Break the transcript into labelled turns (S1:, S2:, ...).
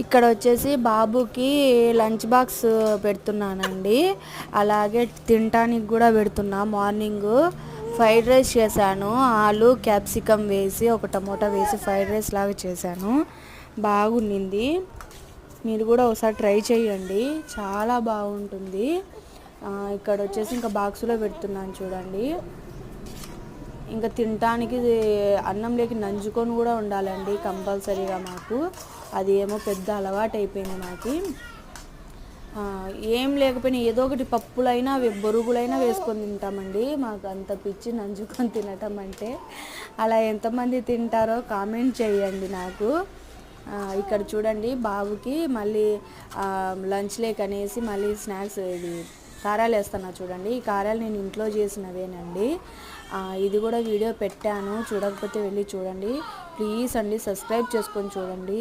S1: ఇక్కడ వచ్చేసి బాబుకి లంచ్ బాక్స్ పెడుతున్నానండి. అలాగే తినటానికి కూడా పెడుతున్నా. మార్నింగ్ ఫ్రైడ్ రైస్ చేశాను. ఆలు క్యాప్సికమ్ వేసి ఒక టమోటా వేసి ఫ్రైడ్ రైస్ లాగా చేశాను. బాగుండింది. మీరు కూడా ఒకసారి ట్రై చేయండి, చాలా బాగుంటుంది. ఇక్కడ వచ్చేసి ఇంకా బాక్సులో పెడుతున్నాను చూడండి. ఇంకా తినటానికి అన్నంలోకి నంజుకొని కూడా ఉండాలండి కంపల్సరీగా. మాకు అది ఏమో పెద్ద అలవాటు అయిపోయింది. మాకు ఏం లేకపోయినా ఏదో ఒకటి పప్పులైనా బొరుగులైనా వేసుకొని తింటామండి. మాకు అంత పిచ్చి నంజుకొని తినటం అంటే. అలా ఎంతమంది తింటారో కామెంట్ చేయండి నాకు. ఇక్కడ చూడండి బాబుకి మళ్ళీ లంచ్ లేక్ అనేసి మళ్ళీ స్నాక్స్ ఇది కారాలు వేస్తున్నా చూడండి. ఈ కారాలు నేను ఇంట్లో చేసినవేనండి. ఇది కూడా వీడియో పెట్టాను, చూడకపోతే వెళ్ళి చూడండి ప్లీజ్ అండి. సబ్స్క్రైబ్ చేసుకొని చూడండి.